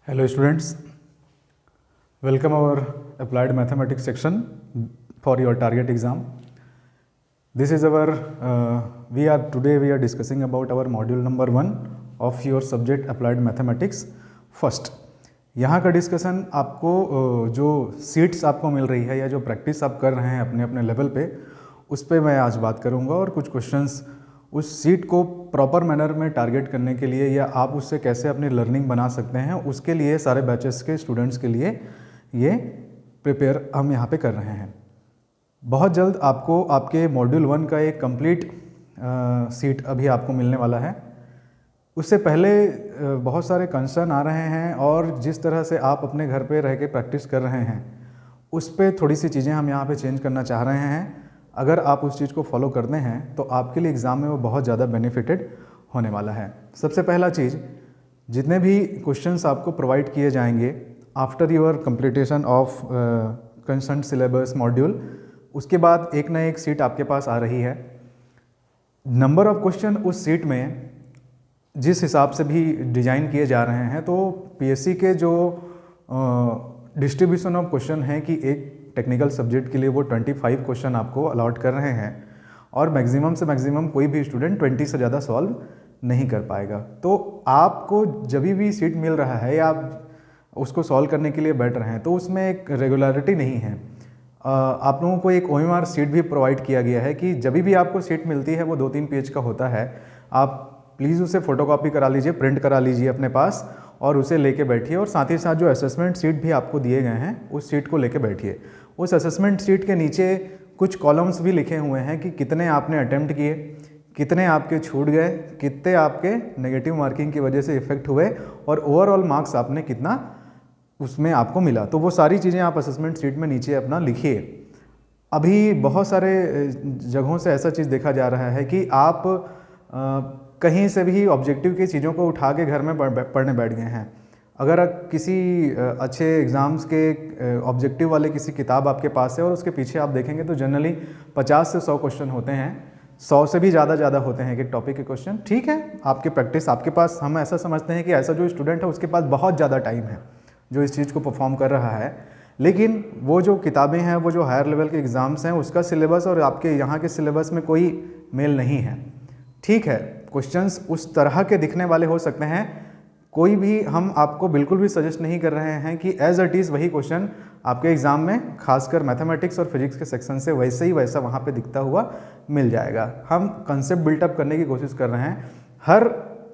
Hello students, welcome our applied mathematics section for your target exam. This is our today we are discussing about our module number 1 of your subject applied mathematics first. यहाँ का discussion आपको जो seats आपको मिल रही है या जो practice आप कर रहे हैं अपने अपने लेवल पे उस पर मैं आज बात करूँगा और कुछ क्वेश्चंस उस सीट को प्रॉपर मैनर में टारगेट करने के लिए या आप उससे कैसे अपनी लर्निंग बना सकते हैं उसके लिए सारे बैचेस के स्टूडेंट्स के लिए ये प्रिपेयर हम यहाँ पे कर रहे हैं। बहुत जल्द आपको आपके मॉड्यूल 1 का एक कंप्लीट सीट अभी आपको मिलने वाला है। उससे पहले बहुत सारे कंसर्न आ रहे हैं और जिस तरह से आप अपने घर पे रह के प्रैक्टिस कर रहे हैं उस पर थोड़ी सी चीज़ें हम यहाँ पे चेंज करना चाह रहे हैं। अगर आप उस चीज़ को फॉलो करते हैं तो आपके लिए एग्ज़ाम में वो बहुत ज़्यादा बेनिफिटेड होने वाला है। सबसे पहला चीज़, जितने भी क्वेश्चंस आपको प्रोवाइड किए जाएंगे after your completion of concern syllabus module, उसके बाद एक ना एक सीट आपके पास आ रही है। नंबर ऑफ क्वेश्चन उस सीट में जिस हिसाब से भी डिज़ाइन किए जा रहे हैं तो पीएससी के जो डिस्ट्रीब्यूशन ऑफ क्वेश्चन है कि एक टेक्निकल सब्जेक्ट के लिए वो 25 क्वेश्चन आपको अलॉट कर रहे हैं और मैक्सिमम से मैक्सिमम कोई भी स्टूडेंट 20 से ज़्यादा सॉल्व नहीं कर पाएगा। तो आपको जब भी सीट मिल रहा है या आप उसको सॉल्व करने के लिए बैठ रहे हैं तो उसमें एक रेगुलरिटी नहीं है। आप लोगों को एक OMR सीट भी प्रोवाइड किया गया है कि जब भी आपको सीट मिलती है वो 2-3 पेज का होता है। आप प्लीज़ उसे फ़ोटोकॉपी करा लीजिए, प्रिंट करा लीजिए अपने पास और उसे लेके बैठिए और साथ ही साथ जो असेसमेंट सीट भी आपको दिए गए हैं उस सीट को लेके बैठिए। उस असेसमेंट सीट के नीचे कुछ कॉलम्स भी लिखे हुए हैं कि कितने आपने अटेम्प्ट किए, कितने आपके छूट गए, कितने आपके नेगेटिव मार्किंग की वजह से इफेक्ट हुए और ओवरऑल मार्क्स आपने कितना उसमें आपको मिला। तो वो सारी चीज़ें आप असेसमेंट सीट में नीचे अपना लिखिए। अभी बहुत सारे जगहों से ऐसा चीज़ देखा जा रहा है कि आप कहीं से भी ऑब्जेक्टिव की चीज़ों को उठा के घर में पढ़ने बैठ गए हैं। अगर किसी अच्छे एग्ज़ाम्स के ऑब्जेक्टिव वाले किसी किताब आपके पास है और उसके पीछे आप देखेंगे तो जनरली 50 से 100 क्वेश्चन होते हैं, 100 से भी ज़्यादा होते हैं एक टॉपिक के क्वेश्चन। ठीक है, आपकी प्रैक्टिस आपके पास, हम ऐसा समझते हैं कि ऐसा जो स्टूडेंट है उसके पास बहुत ज़्यादा टाइम है जो इस चीज़ को परफॉर्म कर रहा है, लेकिन वो जो किताबें हैं वो जो हायर लेवल के एग्ज़ाम्स हैं उसका सिलेबस और आपके यहाँ के सिलेबस में कोई मेल नहीं है। ठीक है, क्वेश्चंस उस तरह के दिखने वाले हो सकते हैं, कोई भी हम आपको बिल्कुल भी सजेस्ट नहीं कर रहे हैं कि एज इट इज़ वही क्वेश्चन आपके एग्ज़ाम में खासकर मैथमेटिक्स और फिजिक्स के सेक्शन से वैसे ही वैसा वहाँ पे दिखता हुआ मिल जाएगा। हम कंसेप्ट बिल्टअप करने की कोशिश कर रहे हैं। हर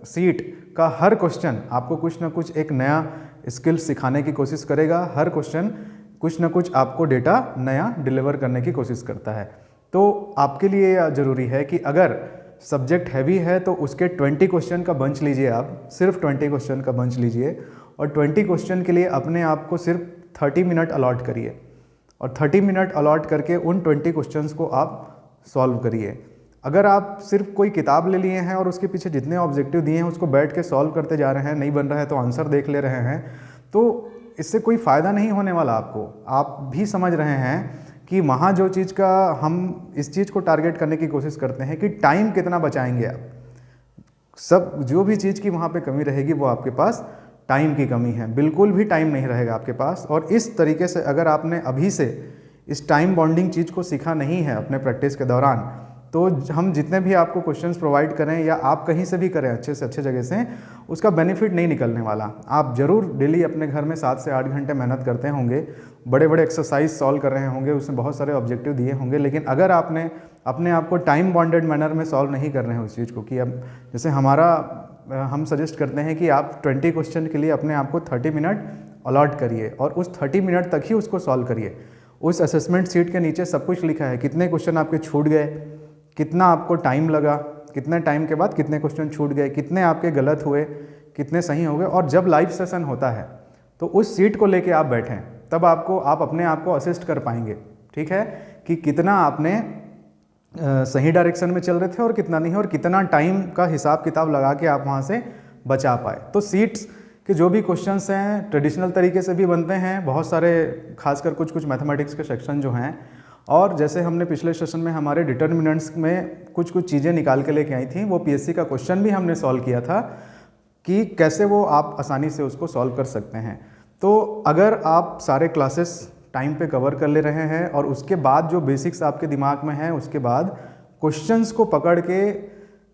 सीट का हर क्वेश्चन आपको कुछ ना कुछ एक नया स्किल सिखाने की कोशिश करेगा। हर क्वेश्चन कुछ ना कुछ आपको डेटा नया डिलीवर करने की कोशिश करता है। तो आपके लिए ज़रूरी है कि अगर सब्जेक्ट हैवी है तो उसके 20 क्वेश्चन का बंच लीजिए, आप सिर्फ 20 क्वेश्चन का बंच लीजिए और 20 क्वेश्चन के लिए अपने आप को सिर्फ 30 मिनट अलॉट करिए और 30 मिनट अलॉट करके उन 20 क्वेश्चंस को आप सॉल्व करिए। अगर आप सिर्फ कोई किताब ले लिए हैं और उसके पीछे जितने ऑब्जेक्टिव दिए हैं उसको बैठ के सॉल्व करते जा रहे हैं, नहीं बन रहा है तो आंसर देख ले रहे हैं, तो इससे कोई फ़ायदा नहीं होने वाला आपको। आप भी समझ रहे हैं कि वहाँ जो चीज़ का हम इस चीज़ को टारगेट करने की कोशिश करते हैं कि टाइम कितना बचाएंगे आप। सब जो भी चीज़ की वहाँ पे कमी रहेगी वो आपके पास टाइम की कमी है, बिल्कुल भी टाइम नहीं रहेगा आपके पास। और इस तरीके से अगर आपने अभी से इस टाइम बॉन्डिंग चीज़ को सीखा नहीं है अपने प्रैक्टिस के दौरान, तो हम जितने भी आपको क्वेश्चंस प्रोवाइड करें या आप कहीं से भी करें अच्छे से अच्छे जगह से, उसका बेनिफिट नहीं निकलने वाला। आप ज़रूर डेली अपने घर में 7 से 8 घंटे मेहनत करते होंगे, बड़े बड़े एक्सरसाइज सॉल्व कर रहे होंगे, उसमें बहुत सारे ऑब्जेक्टिव दिए होंगे, लेकिन अगर आपने अपने आप को टाइम बॉन्डेड मैनर में सॉल्व नहीं कर रहे हैं उस चीज़ को, कि अब जैसे हम सजेस्ट करते हैं कि आप 20 क्वेश्चन के लिए अपने आप को 30 मिनट अलॉट करिए और उस 30 मिनट तक ही उसको सॉल्व करिए। उस असेसमेंट सीट के नीचे सब कुछ लिखा है, कितने क्वेश्चन आपके छूट गए, कितना आपको टाइम लगा, कितने टाइम के बाद कितने क्वेश्चन छूट गए, कितने आपके गलत हुए, कितने सही हो गए। और जब लाइव सेशन होता है तो उस सीट को लेके आप बैठें, तब आप अपने आप को असिस्ट कर पाएंगे। ठीक है, कि कितना आपने सही डायरेक्शन में चल रहे थे और कितना नहीं, और कितना टाइम का हिसाब किताब लगा के आप वहाँ से बचा पाए। तो सीट्स के जो भी क्वेश्चंस हैं ट्रेडिशनल तरीके से भी बनते हैं, बहुत सारे खासकर कुछ मैथमेटिक्स के सेक्शन जो हैं, और जैसे हमने पिछले सेशन में हमारे डिटर्मिनेंट्स में कुछ चीज़ें निकाल के लेके आई थी, वो पीएससी का क्वेश्चन भी हमने सॉल्व किया था। कि कैसे वो आप आसानी से उसको सॉल्व कर सकते हैं। तो अगर आप सारे क्लासेस टाइम पे कवर कर ले रहे हैं और उसके बाद जो बेसिक्स आपके दिमाग में हैं, उसके बाद क्वेश्चंस को पकड़ के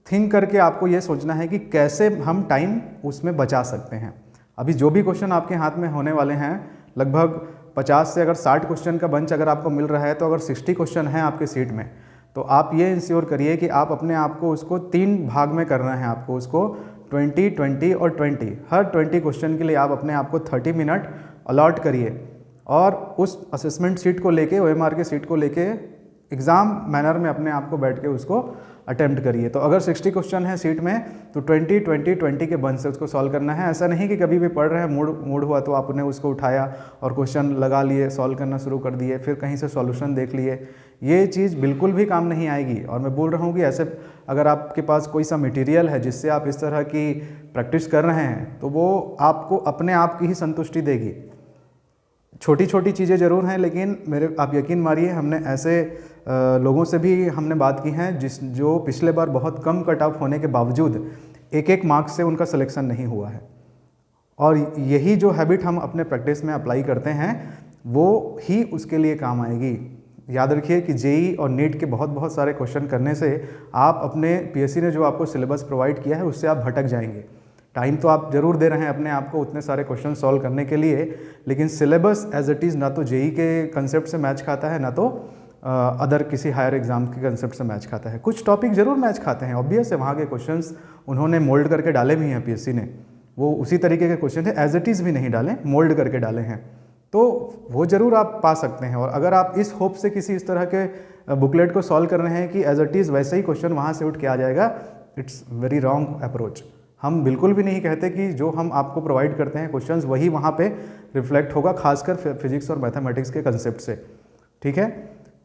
थिंक करके आपको ये सोचना है कि कैसे हम टाइम उसमें बचा सकते हैं। अभी जो भी क्वेश्चन आपके हाथ में होने वाले हैं, लगभग 50 से अगर 60 क्वेश्चन का बंच अगर आपको मिल रहा है, तो अगर 60 क्वेश्चन हैं आपके सीट में, तो आप ये इंश्योर करिए कि आप अपने आप को उसको 3 भाग में करना है। आपको उसको 20, 20 और 20, हर 20 क्वेश्चन के लिए आप अपने आप को 30 मिनट अलॉट करिए और उस असेसमेंट सीट को लेके, OMR के सीट को लेके एग्ज़ाम मैनर में अपने आप को बैठ के उसको अटेम्प्ट करिए। तो अगर 60 क्वेश्चन है सीट में, तो 20, 20, 20 के बंच से उसको सॉल्व करना है। ऐसा नहीं कि कभी भी पढ़ रहे हैं, मूड हुआ तो आपने उसको उठाया और क्वेश्चन लगा लिए, सॉल्व करना शुरू कर दिए, फिर कहीं से सॉल्यूशन देख लिए। ये चीज़ बिल्कुल भी काम नहीं आएगी। और मैं बोल रहा हूँ कि ऐसे अगर आपके पास कोई सा मटेरियल है जिससे आप इस तरह की प्रैक्टिस कर रहे हैं, तो वो आपको अपने आप की ही संतुष्टि देगी। छोटी छोटी चीज़ें ज़रूर हैं, लेकिन आप यकीन मानिए, हमने ऐसे लोगों से भी हमने बात की हैं जो पिछले बार बहुत कम कट ऑफ होने के बावजूद एक मार्क्स से उनका सिलेक्शन नहीं हुआ है। और यही जो हैबिट हम अपने प्रैक्टिस में अप्लाई करते हैं, वो ही उसके लिए काम आएगी। याद रखिए कि जेई और नीट के बहुत सारे क्वेश्चन करने से आप अपने PSC ने जो आपको सिलेबस प्रोवाइड किया है उससे आप भटक जाएंगे। टाइम तो आप जरूर दे रहे हैं अपने आप को उतने सारे क्वेश्चन सॉल्व करने के लिए, लेकिन सिलेबस एज इट इज़ ना तो जेई के कंसेप्ट से मैच खाता है, ना तो अदर किसी हायर एग्जाम के कंसेप्ट से मैच खाता है। कुछ टॉपिक ज़रूर मैच खाते हैं, ऑब्वियस है, वहाँ के क्वेश्चंस उन्होंने मोल्ड करके डाले भी हैं PSC ने, वो उसी तरीके के क्वेश्चन है, एज इट इज़ भी नहीं डाले, मोल्ड करके डाले हैं, तो वो ज़रूर आप पा सकते हैं। और अगर आप इस होप से किसी इस तरह के बुकलेट को सॉल्व कर रहे हैं कि एज इट इज़ वैसे ही क्वेश्चन वहाँ से उठ के आ जाएगा, इट्स वेरी रॉन्ग अप्रोच। हम बिल्कुल भी नहीं कहते कि जो हम आपको प्रोवाइड करते हैं क्वेश्चंस वही वहाँ पे रिफ्लेक्ट होगा, खासकर फिजिक्स और मैथमेटिक्स के कंसेप्ट से। ठीक है,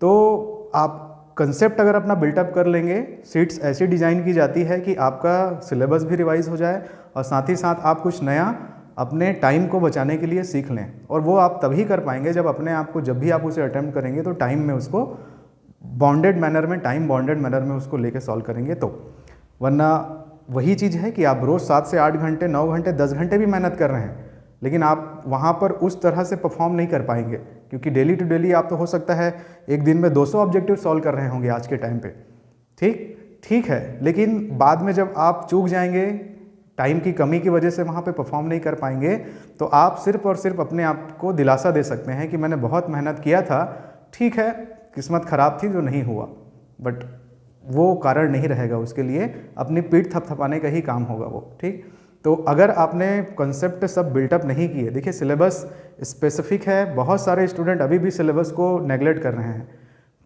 तो आप कंसेप्ट अगर अपना बिल्टअप कर लेंगे, सीट्स ऐसी डिज़ाइन की जाती है कि आपका सिलेबस भी रिवाइज हो जाए और साथ ही साथ आप कुछ नया अपने टाइम को बचाने के लिए सीख लें। और वो आप तभी कर पाएंगे जब अपने आप को, जब भी आप उसे अटेम्प्ट करेंगे तो टाइम में उसको बॉन्डेड मैनर में, टाइम बॉन्डेड मैनर में उसको लेके सॉल्व करेंगे। तो वरना वही चीज़ है कि आप रोज़ 7 से 8 घंटे, 9 घंटे, 10 घंटे भी मेहनत कर रहे हैं, लेकिन आप वहाँ पर उस तरह से परफॉर्म नहीं कर पाएंगे, क्योंकि डेली टू डेली आप तो हो सकता है एक दिन में 200 ऑब्जेक्टिव सॉल्व कर रहे होंगे आज के टाइम पे। ठीक है, लेकिन बाद में जब आप चूक जाएंगे, टाइम की कमी की वजह से वहाँ पे परफॉर्म नहीं कर पाएंगे, तो आप सिर्फ और सिर्फ अपने आप को दिलासा दे सकते हैं कि मैंने बहुत मेहनत किया था, ठीक है किस्मत ख़राब थी जो नहीं हुआ, बट वो कारण नहीं रहेगा उसके लिए, अपनी पीठ थपथपाने का ही काम होगा वो। ठीक, तो अगर आपने कंसेप्ट सब बिल्टअप नहीं किए, देखिए सिलेबस स्पेसिफिक है, बहुत सारे स्टूडेंट अभी भी सिलेबस को नेगलेक्ट कर रहे हैं।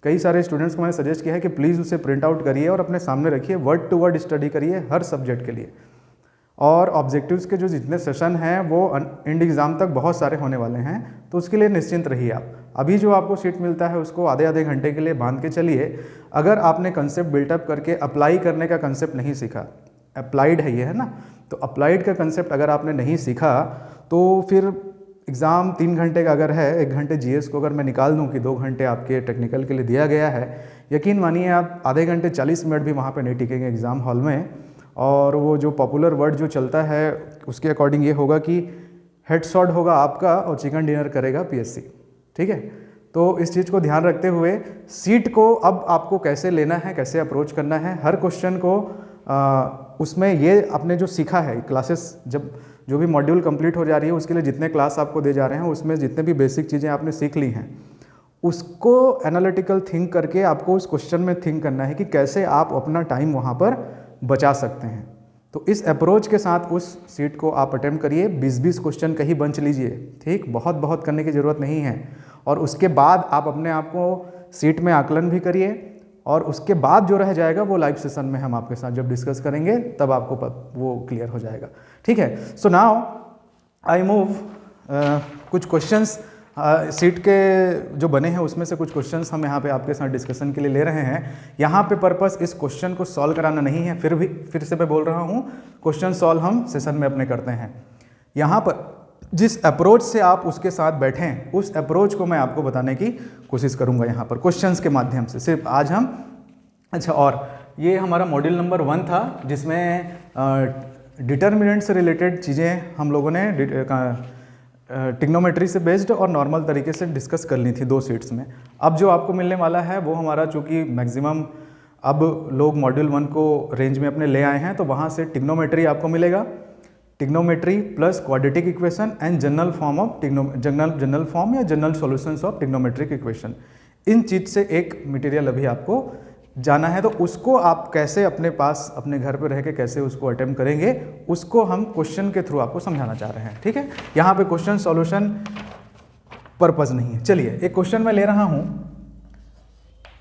कई सारे स्टूडेंट्स को मैंने सजेस्ट किया है कि प्लीज़ उसे प्रिंट आउट करिए और अपने सामने रखिए, वर्ड टू वर्ड स्टडी करिए हर सब्जेक्ट के लिए। और ऑब्जेक्टिव्स के जो जितने सेशन हैं वो एंड एग्ज़ाम तक बहुत सारे होने वाले हैं, तो उसके लिए निश्चिंत रहिए आप। अभी जो आपको सीट मिलता है उसको आधे घंटे के लिए बांध के चलिए। अगर आपने कंसेप्ट बिल्टअप करके अप्लाई करने का कंसेप्ट नहीं सीखा, अप्लाइड है ये, है ना, तो अप्लाइड का कंसेप्ट अगर आपने नहीं सीखा, तो फिर एग्ज़ाम 3 घंटे का अगर है, 1 घंटे GS को अगर मैं निकाल दूं कि 2 घंटे आपके टेक्निकल के लिए दिया गया है, यकीन मानिए आप आधे घंटे 40 मिनट भी वहाँ पे नहीं टिकेंगे एग्ज़ाम हॉल में। और वो जो पॉपुलर वर्ड जो चलता है उसके अकॉर्डिंग ये होगा कि हेड शॉट होगा आपका और चिकन डिनर करेगा PSC। ठीक है, तो इस चीज़ को ध्यान रखते हुए सीट को अब आपको कैसे लेना है, कैसे अप्रोच करना है, हर क्वेश्चन को उसमें ये आपने जो सीखा है क्लासेस, जब जो भी मॉड्यूल कंप्लीट हो जा रही है उसके लिए जितने क्लास आपको दे जा रहे हैं उसमें जितने भी बेसिक चीज़ें आपने सीख ली हैं, उसको एनालिटिकल थिंक करके आपको उस क्वेश्चन में थिंक करना है कि कैसे आप अपना टाइम वहाँ पर बचा सकते हैं। तो इस अप्रोच के साथ उस सीट को आप अटेम्प्ट करिए, 20-20 क्वेश्चन कहीं बंच लीजिए। ठीक, बहुत करने की ज़रूरत नहीं है। और उसके बाद आप अपने आप को सीट में आकलन भी करिए, और उसके बाद जो रह जाएगा वो लाइव सेशन में हम आपके साथ जब डिस्कस करेंगे तब आपको वो क्लियर हो जाएगा। ठीक है, सो नाउ आई मूव कुछ क्वेश्चंस सीट के जो बने हैं उसमें से कुछ क्वेश्चंस हम यहाँ पे आपके साथ डिस्कशन के लिए ले रहे हैं। यहाँ पे पर्पस इस क्वेश्चन को सॉल्व कराना नहीं है, फिर से मैं बोल रहा हूँ, क्वेश्चन सॉल्व हम सेशन में अपने करते हैं। यहाँ पर जिस अप्रोच से आप उसके साथ बैठें, उस अप्रोच को मैं आपको बताने की कोशिश करूँगा यहाँ पर क्वेश्चंस के माध्यम से सिर्फ आज हम। अच्छा, और ये हमारा मॉड्यूल नंबर 1 था जिसमें डिटर्मिनेंट से रिलेटेड चीज़ें हम लोगों ने ट्रिग्नोमेट्री से बेस्ड और नॉर्मल तरीके से डिस्कस कर ली थी 2 शीट्स में। अब जो आपको मिलने वाला है वो हमारा, चूँकि मैक्सिमम अब लोग मॉड्यूल 1 को रेंज में अपने ले आए हैं, तो वहाँ से ट्रिग्नोमेट्री आपको मिलेगा, trigonometry plus quadratic equation and general form of general form या general solutions of trigonometric equation. इन चीज़ से एक मटेरियल अभी आपको जाना है, तो उसको आप कैसे अपने पास अपने घर पे रह के कैसे उसको अटेम्प्ट करेंगे, उसको हम क्वेश्चन के थ्रू आपको समझाना चाह रहे हैं। ठीक है, यहाँ पे क्वेश्चन सॉल्यूशन पर्पस नहीं है। चलिए एक क्वेश्चन मैं ले रहा हूँ,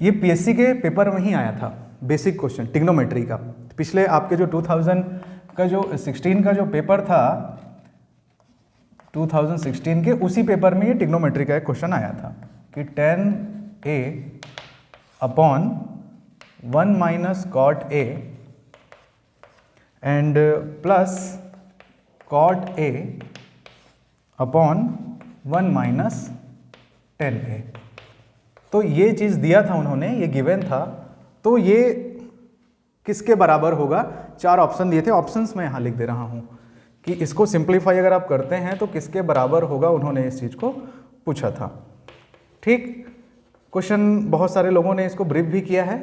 ये पीएससी के पेपर में ही आया था, बेसिक क्वेश्चन ट्रिग्नोमेट्री का। पिछले आपके जो 2016 का जो पेपर था 2016 के, उसी पेपर में ये ट्रिग्नोमेट्री का एक क्वेश्चन आया था कि tan A upon 1 minus cot A and plus cot A upon 1 minus tan A। तो ये चीज़ दिया था उन्होंने, ये गिवन था, तो ये किसके बराबर होगा? 4 ऑप्शन दिए थे, ऑप्शंस मैं यहाँ लिख दे रहा हूँ कि इसको सिंप्लीफाई अगर आप करते हैं तो किसके बराबर होगा, उन्होंने इस चीज़ को पूछा था। ठीक, क्वेश्चन बहुत सारे लोगों ने इसको ब्रीफ भी किया है।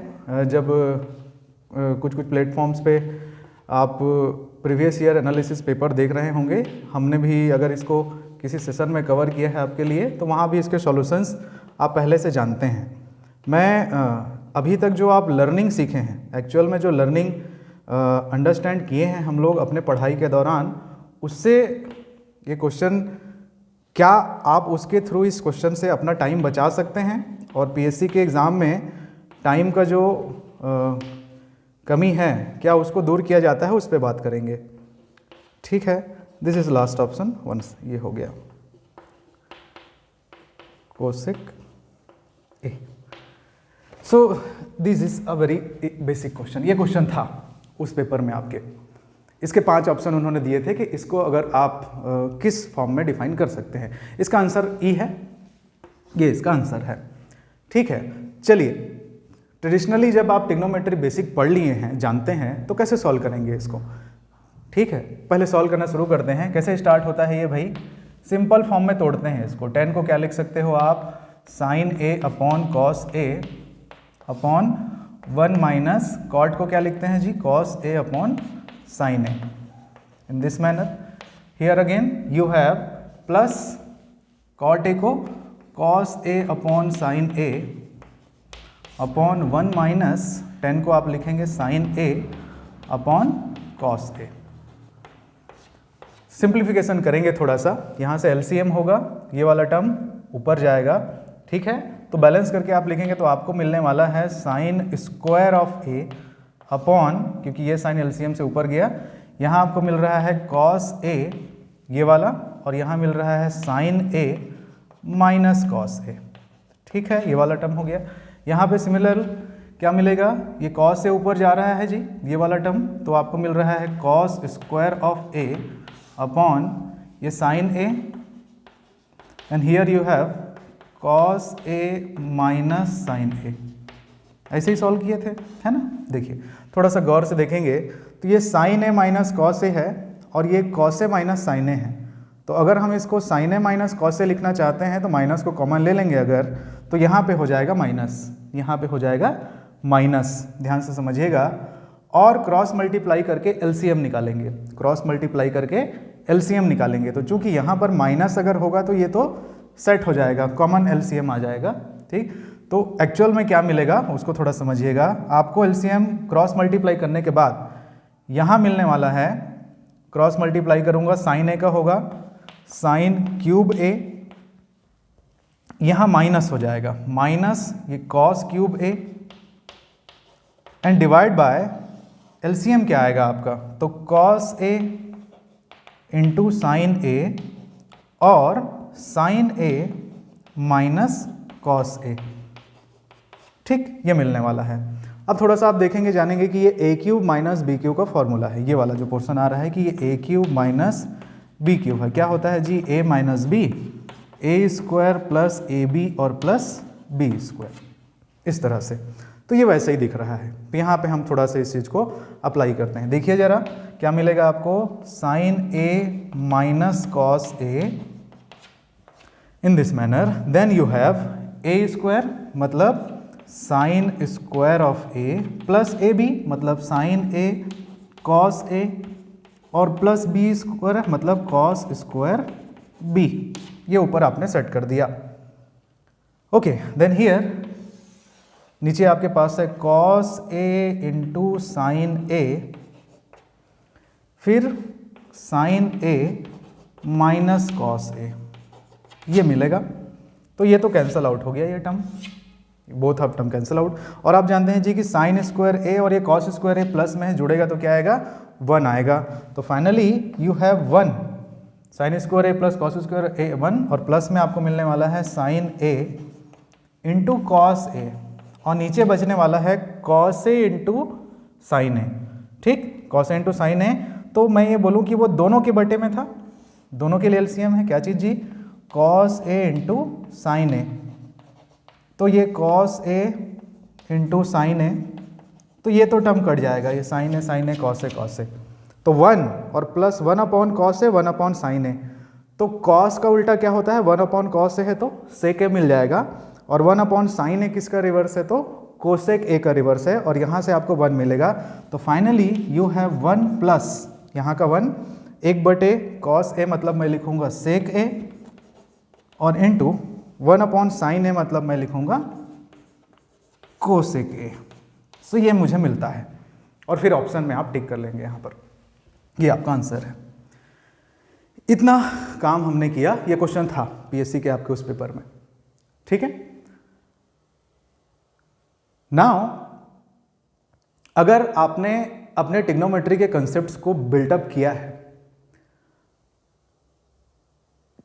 जब कुछ प्लेटफॉर्म्स पे आप प्रीवियस ईयर एनालिसिस पेपर देख रहे होंगे, हमने भी अगर इसको किसी सेशन में कवर किया है आपके लिए, तो वहाँ भी इसके सॉल्यूशंस आप पहले से जानते हैं। मैं अभी तक जो आप लर्निंग सीखे हैं, एक्चुअल में जो लर्निंग अंडरस्टैंड किए हैं हम लोग अपने पढ़ाई के दौरान, उससे ये क्वेश्चन, क्या आप उसके थ्रू इस क्वेश्चन से अपना टाइम बचा सकते हैं और पीएससी के एग्ज़ाम में टाइम का जो कमी है, क्या उसको दूर किया जाता है, उस पर बात करेंगे। ठीक है, दिस इज़ लास्ट ऑप्शन 1, ये हो गया cosec A. So this is a very basic question. ये क्वेश्चन था उस पेपर में आपके। इसके 5 ऑप्शन उन्होंने दिए थे कि इसको अगर आप किस फॉर्म में डिफाइन कर सकते हैं। इसका आंसर ई है, ये इसका आंसर है। ठीक है, चलिए ट्रेडिशनली जब आप ट्रिग्नोमेट्री बेसिक पढ़ लिए हैं, जानते हैं, तो कैसे सॉल्व करेंगे इसको। ठीक है, पहले सॉल्व करना शुरू करते हैं। कैसे स्टार्ट होता है ये भाई? सिंपल फॉर्म में तोड़ते हैं इसको। tan को क्या लिख सकते हो आप? sin A upon cos A upon 1 minus cot को क्या लिखते हैं जी? cos A upon sin A। In this manner here again you have plus cot A को cos A upon sin A upon 1 minus tan को आप लिखेंगे sin A upon cos A। Simplification करेंगे थोड़ा सा, यहाँ से एलसीएम होगा, ये वाला टर्म ऊपर जाएगा। ठीक है, तो बैलेंस करके आप लिखेंगे तो आपको मिलने वाला है sign square of A upon, क्योंकि ये साइन एलसीएम से ऊपर गया, यहाँ आपको मिल रहा है कॉस ए ये वाला, और यहाँ मिल रहा है साइन ए माइनस कॉस ए। ठीक है, ये वाला टर्म हो गया। यहाँ पे सिमिलर क्या मिलेगा? ये कॉस से ऊपर जा रहा है जी, ये वाला टर्म, तो आपको मिल रहा है cos square of A upon ये sine A, and here you have cos A minus sine A. ऐसे ही सॉल्व किए थे, है ना? देखिए थोड़ा सा गौर से देखेंगे तो ये साइन ए माइनस कॉस ए है और ये कॉस ए माइनस साइन ए है। तो अगर हम इसको साइन ए माइनस कॉस ए लिखना चाहते हैं तो माइनस को कॉमन ले लेंगे अगर, तो यहाँ पे हो जाएगा माइनस, यहाँ पे हो जाएगा माइनस, ध्यान से समझिएगा। और क्रॉस मल्टीप्लाई करके एलसीएम निकालेंगे, क्रॉस मल्टीप्लाई करके एलसीएम निकालेंगे। तो चूंकि यहाँ पर माइनस अगर होगा तो ये तो सेट हो जाएगा, कॉमन एलसीएम आ जाएगा। ठीक, तो एक्चुअल में क्या मिलेगा उसको थोड़ा समझिएगा। आपको एलसीएम क्रॉस मल्टीप्लाई करने के बाद यहाँ मिलने वाला है, क्रॉस मल्टीप्लाई करूँगा, साइन ए का होगा साइन क्यूब ए, यहाँ माइनस हो जाएगा, माइनस ये cos cube A, and divide by LCM क्या आएगा आपका? तो कॉस ए इंटू साइन ए और साइन ए माइनस कॉस ए। ठीक, ये मिलने वाला है। अब थोड़ा सा आप देखेंगे, जानेंगे कि ये A cube minus B cube का फॉर्मूला है। ये वाला जो पोर्शन आ रहा है कि ये A cube minus B cube है। क्या होता है जी? A minus B, A square plus A B और प्लस बी स्क्वायर, इस तरह से। तो ये वैसे ही दिख रहा है। तो यहाँ पे हम थोड़ा सा इस चीज़ को अप्लाई करते हैं। देखिए ज़रा क्या मिलेगा आपको, sine A minus cos A in this manner, then you have A square मतलब sine square of A plus A B मतलब साइन ए कॉस ए और प्लस बी स्क्वायर मतलब कॉस स्क्वायर बी। ये ऊपर आपने सेट कर दिया। Okay, then here नीचे आपके पास है कॉस ए इंटू साइन ए, फिर साइन ए माइनस कॉस ए, ये मिलेगा। तो ये तो कैंसल आउट हो गया, ये term, both of term cancel out. और आप जानते हैं जी कि साइन स्क्वायर ए और ये कॉस स्क्वायर ए प्लस में जुड़ेगा तो क्या आएगा, 1 आएगा। तो finally you have 1, sine square A plus cos square A 1, और प्लस में आपको मिलने वाला है sine A into cos A, और नीचे बचने वाला है cos A into sine A. ठीक, cos A into sine A. तो मैं ये बोलूँ कि वो दोनों के बटे में था, दोनों के लिए एलसीएम है क्या चीज़ जी, cos A into sine A. तो ये cos A into sine A, तो ये तो टर्म कट जाएगा, ये साइन ए कॉस ए। तो 1 और plus 1 upon cos A 1 upon sine A. तो कॉस का उल्टा क्या होता है, 1 अपॉन कॉस ए है तो सेक ए मिल जाएगा, और 1 अपॉन साइन ए किसका रिवर्स है, तो कोसेक ए का रिवर्स है, और यहाँ से आपको 1 मिलेगा। तो फाइनली यू हैव 1 प्लस यहाँ का 1 1 बटे कॉस ए मतलब मैं लिखूँगा सेक ए, और इंटू 1 अपॉन साइन ए मतलब मैं लिखूँगा कोसेक ए। सो ये मुझे मिलता है, और फिर ऑप्शन में आप टिक कर लेंगे यहाँ पर, ये आपका आंसर है। इतना काम हमने किया, ये क्वेश्चन था पीएससी के आपके उस पेपर में। ठीक है, नाउ अगर आपने अपने ट्रिग्नोमेट्री के कंसेप्ट्स को बिल्टअप किया है,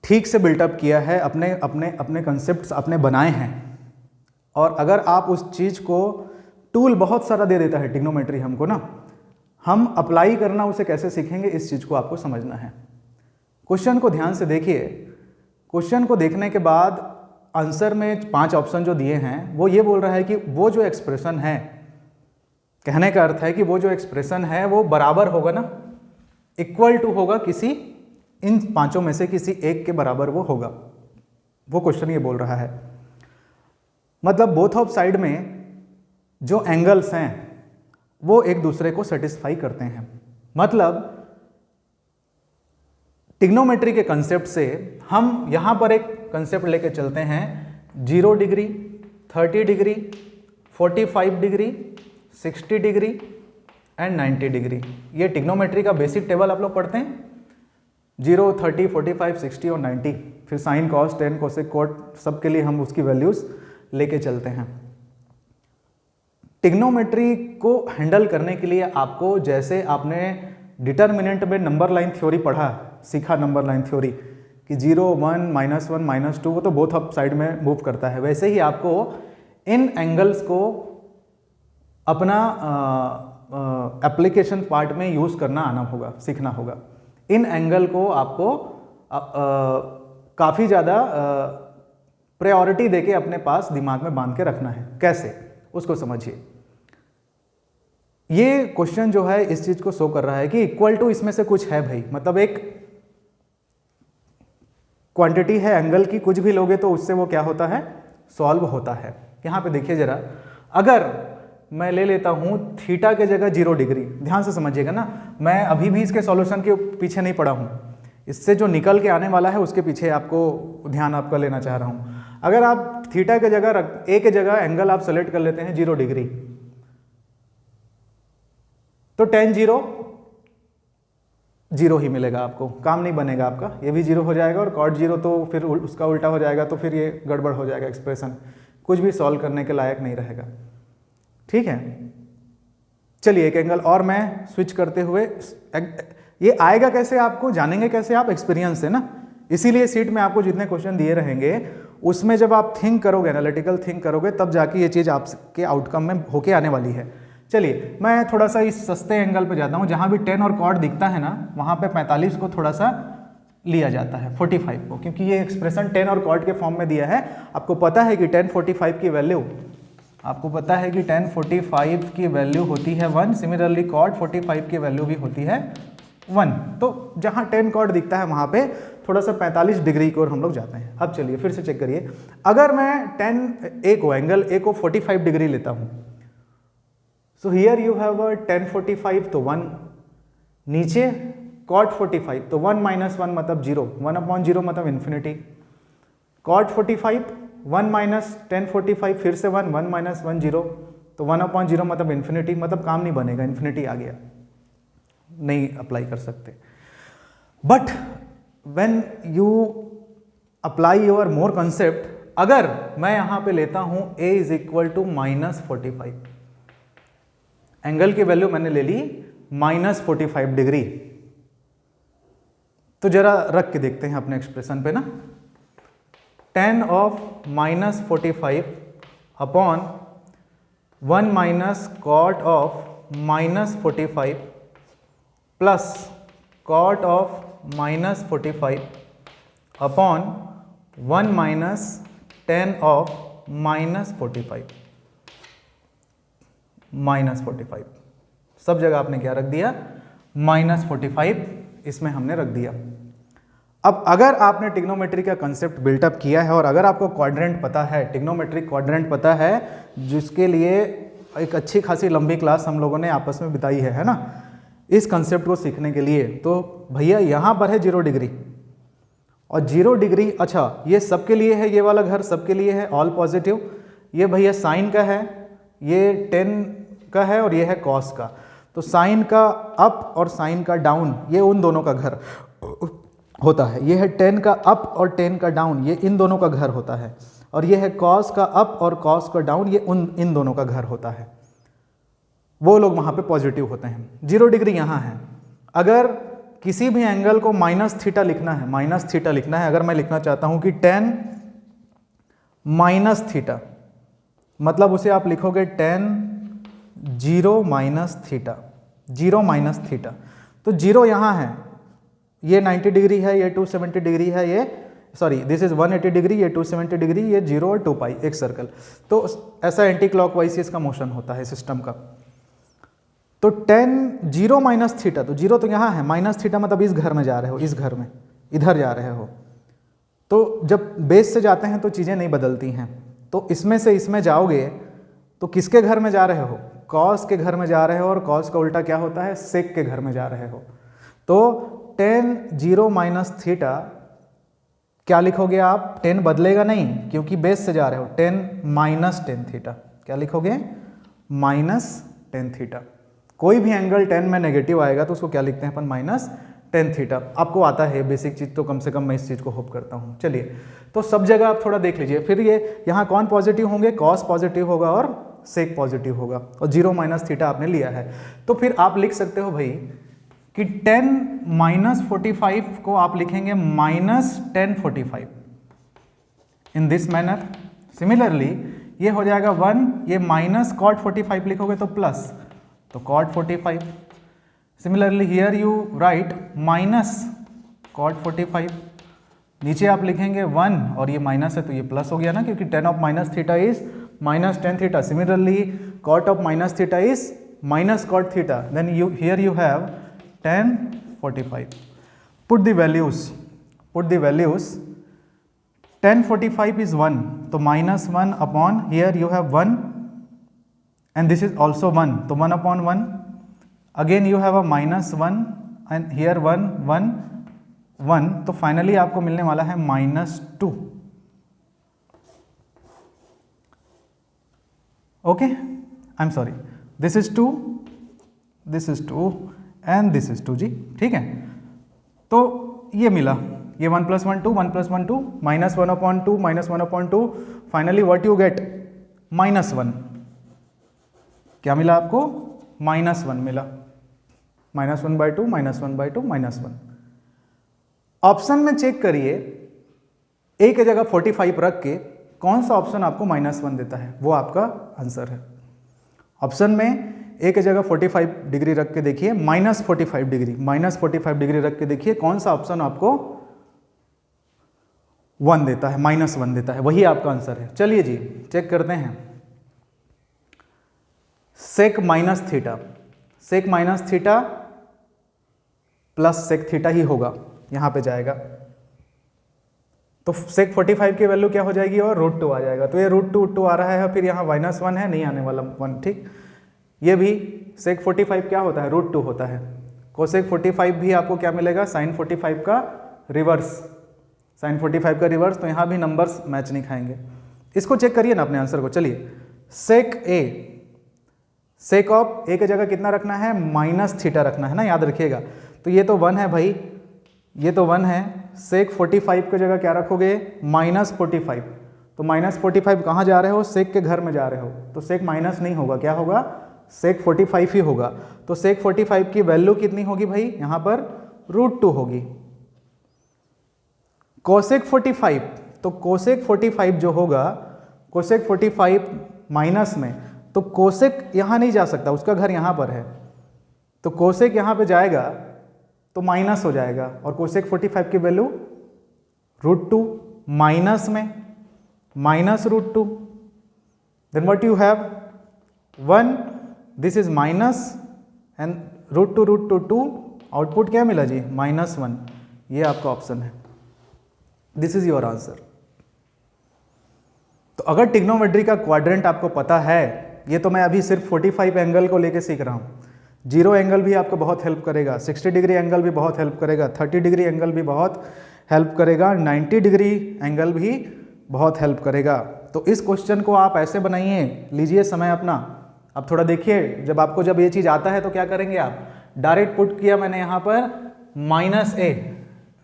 ठीक से बिल्टअप किया है, अपने अपने अपने कंसेप्ट्स आपने बनाए हैं, और अगर आप उस चीज़ को, टूल बहुत सारा दे देता है ट्रिग्नोमेट्री हमको ना, हम अप्लाई करना उसे कैसे सीखेंगे, इस चीज़ को आपको समझना है। क्वेश्चन को ध्यान से देखिए। क्वेश्चन को देखने के बाद आंसर में 5 ऑप्शन जो दिए हैं, वो ये बोल रहा है कि वो जो एक्सप्रेशन है, कहने का अर्थ है कि वो जो एक्सप्रेशन है वो बराबर होगा ना, इक्वल टू होगा किसी, इन 5 में से किसी एक के बराबर वो होगा, वो क्वेश्चन ये बोल रहा है। मतलब बोथ ऑफ साइड में जो एंगल्स हैं वो एक दूसरे को सेटिस्फाई करते हैं। मतलब ट्रिग्नोमेट्री के कंसेप्ट से हम यहाँ पर एक कंसेप्ट लेके चलते हैं, 0 degree, 30 degree, 45 degree, 60 degree and 90 degree. ये ट्रिग्नोमेट्री का बेसिक टेबल आप लोग पढ़ते हैं, 0, 30, 45, 60 और 90। फिर sine, cos, tan, cosec, cot, सब के लिए हम उसकी वैल्यूज लेके चलते हैं। ट्रिग्नोमेट्री को हैंडल करने के लिए आपको, जैसे आपने डिटर्मिनेंट में नंबर लाइन थ्योरी पढ़ा, सीखा नंबर लाइन थ्योरी कि 0, 1, -1, -2, वो तो बोथ ऑफ साइड में मूव करता है, वैसे ही आपको इन एंगल्स को अपना एप्लीकेशन पार्ट में यूज़ करना आना होगा, सीखना होगा। इन एंगल को आपको काफ़ी ज़्यादा प्रायोरिटी देके अपने पास दिमाग में बांध के रखना है। कैसे, उसको समझिए। ये क्वेश्चन जो है इस चीज़ को शो कर रहा है कि इक्वल टू इसमें से कुछ है भाई, मतलब एक क्वांटिटी है एंगल की, कुछ भी लोगे तो उससे वो क्या होता है, सॉल्व होता है। यहाँ पे देखिए जरा, अगर मैं ले लेता हूँ थीटा के जगह 0 डिग्री, ध्यान से समझिएगा ना, मैं अभी भी इसके सॉल्यूशन के पीछे नहीं पड़ा हूँ, इससे जो निकल के आने वाला है उसके पीछे आपको ध्यान आपका लेना चाह रहा हूँ। अगर आप थीटा के जगह ए के जगह एंगल आप सेलेक्ट कर लेते हैं 0 डिग्री, तो tan 0 ही मिलेगा आपको, काम नहीं बनेगा आपका, ये भी 0 हो जाएगा, और cot 0 तो फिर उसका उल्टा हो जाएगा, तो फिर ये गड़बड़ हो जाएगा, एक्सप्रेशन कुछ भी सॉल्व करने के लायक नहीं रहेगा। ठीक है, चलिए एक एंगल और मैं स्विच करते हुए, ये आएगा कैसे आपको जानेंगे कैसे आप, एक्सपीरियंस से ना। इसीलिए सीट में आपको जितने क्वेश्चन दिए रहेंगे उसमें जब आप थिंक करोगे, एनालिटिकल थिंक करोगे, तब जाके ये चीज़ आपके आउटकम में होके आने वाली है। चलिए मैं थोड़ा सा इस सस्ते एंगल पे जाता हूँ, जहाँ भी tan और cot दिखता है ना, वहाँ पे 45 को थोड़ा सा लिया जाता है 45 को, क्योंकि ये एक्सप्रेशन tan और cot के फॉर्म में दिया है। आपको पता है कि tan 45 की वैल्यू आपको पता है कि tan 45 की वैल्यू होती है 1, सिमिलरली cot 45 की वैल्यू भी होती है 1। तो जहाँ tan cot दिखता है वहाँ पे थोड़ा सा 45 डिग्री की ओर हम लोग जाते हैं। अब चलिए फिर से चेक करिए, अगर मैं tan A को, एंगल A को 45 डिग्री लेता हूँ, so here you have a tan 45 तो 1, नीचे cot 45 तो 1 माइनस 1 मतलब 0, 1/0 मतलब इन्फिनिटी, cot 45 1 माइनस tan 45 फिर से 1, 1 माइनस 1 0, तो 1/0 मतलब इन्फिनिटी, मतलब काम नहीं बनेगा, इन्फिनिटी आ गया, नहीं अप्लाई कर सकते। But when you apply your more concept, अगर मैं यहां पे लेता हूं a is equal to -45, angle की वैल्यू मैंने ले ली -45 डिग्री, तो जरा रख के देखते हैं अपने एक्सप्रेशन पे ना, tan of -45 upon 1 minus cot of -45 plus cot of -45 upon 1 minus tan of -45, -45, सब जगह आपने क्या रख दिया, -45 इसमें हमने रख दिया। अब अगर आपने ट्रिग्नोमेट्री का कंसेप्ट बिल्टअप किया है और अगर आपको क्वाड्रेंट पता है, ट्रिग्नोमेट्रिक क्वाड्रेंट पता है, जिसके लिए एक अच्छी खासी लंबी क्लास हम लोगों ने आपस में बिताई है ना, इस कंसेप्ट को सीखने के लिए, तो भैया यहाँ पर है 0 डिग्री और 0 डिग्री, अच्छा ये सबके लिए है, ये वाला घर सबके लिए है, ऑल पॉजिटिव, ये भैया साइन का है, ये 10 का है और ये है कॉस का, तो साइन का अप और साइन का डाउन ये उन दोनों का घर होता है, ये है 10 का अप और 10 का डाउन ये इन दोनों का घर होता है, और ये है कॉस का अप और कॉस का डाउन ये इन दोनों का घर होता है, वो लोग वहाँ पे पॉजिटिव होते हैं। 0 डिग्री यहाँ है। अगर किसी भी एंगल को -θ लिखना है, -θ लिखना है, अगर मैं लिखना चाहता हूँ कि tan -θ, मतलब उसे आप लिखोगे tan 0 -θ, 0 -θ, तो 0 यहाँ है, ये 90 डिग्री है, ये 270 डिग्री है, ये सॉरी दिस इज 180 डिग्री, ये 270 डिग्री, ये 0 और 2 पाई, एक सर्कल, तो ऐसा एंटी क्लॉकवाइज इसका मोशन होता है सिस्टम का। तो tan 0 -θ, तो 0 तो यहाँ है, -θ मतलब इस घर में जा रहे हो, इस घर में इधर जा रहे हो, तो जब बेस से जाते हैं तो चीज़ें नहीं बदलती हैं, तो इसमें से इसमें जाओगे तो किसके घर में जा रहे हो, कॉस के घर में जा रहे हो, और कॉस का उल्टा क्या होता है, सेक के घर में जा रहे हो। तो tan 0 -θ क्या लिखोगे आप, 10 बदलेगा नहीं क्योंकि बेस से जा रहे हो, 10 - tan θ, क्या लिखोगे -tan θ। कोई भी एंगल 10 में नेगेटिव आएगा तो उसको क्या लिखते हैं अपन, -tan θ। आपको आता है बेसिक चीज़, तो कम से कम मैं इस चीज़ को होप करता हूँ। चलिए, तो सब जगह आप थोड़ा देख लीजिए, फिर ये यहाँ कौन पॉजिटिव होंगे, कॉस पॉजिटिव होगा और सेक पॉजिटिव होगा, और 0 -θ आपने लिया है, तो फिर आप लिख सकते हो भाई कि tan -45 को आप लिखेंगे -tan 45 in this manner. Similarly ये हो जाएगा 1, ये -cot 45 लिखोगे तो प्लस, तो cot 45। Similarly here you right -cot 45, नीचे आप लिखेंगे 1 और ये माइनस है तो ये प्लस हो गया ना, क्योंकि tan of -θ is -tan θ। Similarly cot of -θ is -cot θ, then you here you have tan 45. Put the values. Tan 45 is 1, तो -1 upon here you have 1 and this is also 1, तो 1 upon 1, again you have a -1 and here 1 1 1, तो finally आपको मिलने वाला है -2। Okay, I am sorry, this is 2, this is 2 and this is 2 जी, ठीक है। तो ये मिला, ये 1 + 1 2, 1 + 1 2, -1/2, -1/2, फाइनली व्हाट यू गेट, -1। क्या मिला आपको, -1 मिला, -1/2, -1/2, -1। ऑप्शन में चेक करिए, ए के जगह 45 रख के कौन सा ऑप्शन आपको -1 देता है, वो आपका आंसर है। ऑप्शन में ए के जगह 45 डिग्री रख के देखिए, -45 डिग्री रख के देखिए कौन सा ऑप्शन आपको 1 देता है, -1 देता है, वही आपका आंसर है। चलिए जी चेक करते हैं। Sec minus theta, sec minus theta plus sec theta ही होगा, यहाँ पे जाएगा। तो सेक 45 की वैल्यू क्या हो जाएगी और √2 आ जाएगा। तो ये √2 आ रहा है, फिर यहाँ -1 है, नहीं आने वाला 1, ठीक। ये भी सेक 45 क्या होता है, √2 होता है। कोसेक 45 भी आपको क्या मिलेगा, साइन 45 का रिवर्स, साइन 45 का रिवर्स। तो यहाँ भी नंबर्स मैच नहीं खाएंगे। इसको चेक करिए ना अपने आंसर को। चलिए, सेक ए, सेक ऑफ ए की जगह कितना रखना है, -θ रखना है ना, याद रखिएगा। तो ये तो 1 है भाई, ये तो 1 है। सेक 45 की जगह क्या रखोगे, -45। तो -45 कहाँ जा रहे हो, सेक के घर में जा रहे हो, तो सेक माइनस नहीं होगा, क्या होगा, सेक 45 ही होगा। तो सेक 45 की वैल्यू कितनी होगी भाई, यहाँ पर √2 होगी। कोसेक 45, तो कोसेक 45 जो होगा, कोसेक 45 माइनस में, तो कोसेक यहाँ नहीं जा सकता, उसका घर यहाँ पर है। तो कोसेक यहाँ पे जाएगा तो माइनस हो जाएगा, और कोसेक 45 की वैल्यू √2 माइनस में -√2, then what you have 1, this is minus and √2 2, output क्या मिला जी, -1। ये आपका ऑप्शन है, दिस इज योर आंसर। तो अगर ट्रिग्नोमेट्री का क्वाड्रेंट आपको पता है, ये तो मैं अभी सिर्फ 45 एंगल को लेके सीख रहा हूँ, 0 एंगल भी आपको बहुत हेल्प करेगा, 60 डिग्री एंगल भी बहुत हेल्प करेगा, 30 डिग्री एंगल भी बहुत हेल्प करेगा, 90 डिग्री एंगल भी बहुत हेल्प करेगा। तो इस क्वेश्चन को आप ऐसे बनाइए, लीजिए समय अपना। अब थोड़ा देखिए, जब ये चीज़ आता है तो क्या करेंगे आप, डायरेक्ट पुट किया मैंने यहाँ पर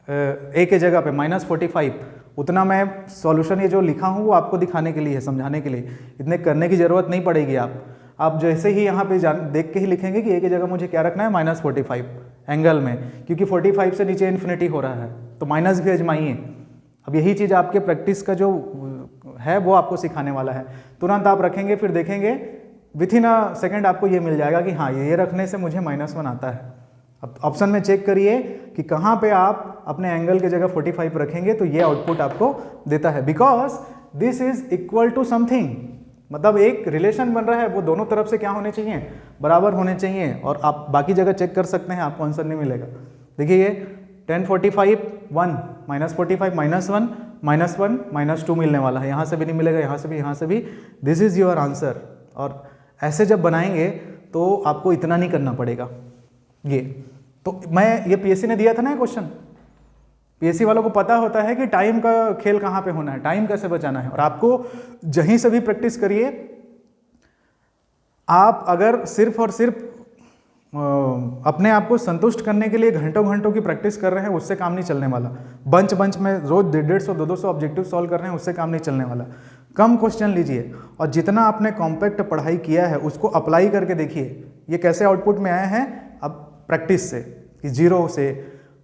-a के जगह पे -45, उतना मैं सॉल्यूशन ये जो लिखा हूँ वो आपको दिखाने के लिए है, समझाने के लिए, इतने करने की ज़रूरत नहीं पड़ेगी। आप जैसे ही यहाँ पे देख के ही लिखेंगे कि a की जगह मुझे क्या रखना है, -45 एंगल में, क्योंकि 45 से नीचे इन्फिनिटी हो रहा है, तो माइनस भी आजमाइए। अब यही चीज़ आपके प्रैक्टिस का जो है वो आपको सिखाने वाला है। तुरंत आप रखेंगे, फिर देखेंगे विथिन अ सेकेंड आपको ये मिल जाएगा कि हाँ, ये रखने से मुझे -1 आता है। अब ऑप्शन में चेक करिए कि कहाँ पे आप अपने एंगल की जगह 45 रखेंगे, तो ये आउटपुट आपको देता है, because this is equal to something, मतलब एक रिलेशन बन रहा है, वो दोनों तरफ से क्या होने चाहिए, बराबर होने चाहिए। और आप बाकी जगह चेक कर सकते हैं, आपको आंसर नहीं मिलेगा। देखिए ये 1045 1 -45 -1 -1 -2 मिलने वाला है, यहाँ से भी नहीं मिलेगा, यहाँ से भी, यहाँ से भी। This is your answer. और ऐसे जब बनाएंगे तो आपको इतना नहीं करना पड़ेगा। ये तो ये पीएससी ने दिया था ना क्वेश्चन, पीएससी वालों को पता होता है कि टाइम का खेल कहाँ पे होना है, टाइम कैसे बचाना है। और आपको जहीं से भी प्रैक्टिस करिए, आप अगर सिर्फ और सिर्फ अपने आप को संतुष्ट करने के लिए घंटों घंटों की प्रैक्टिस कर रहे हैं, उससे काम नहीं चलने वाला। बंच में रोज 150 200 ऑब्जेक्टिव सॉल्व कर रहे हैं, उससे काम नहीं चलने वाला। कम क्वेश्चन लीजिए और जितना आपने कॉम्पैक्ट पढ़ाई किया है उसको अप्लाई करके देखिए, ये कैसे आउटपुट में आए हैं। अब प्रैक्टिस से कि 0 से,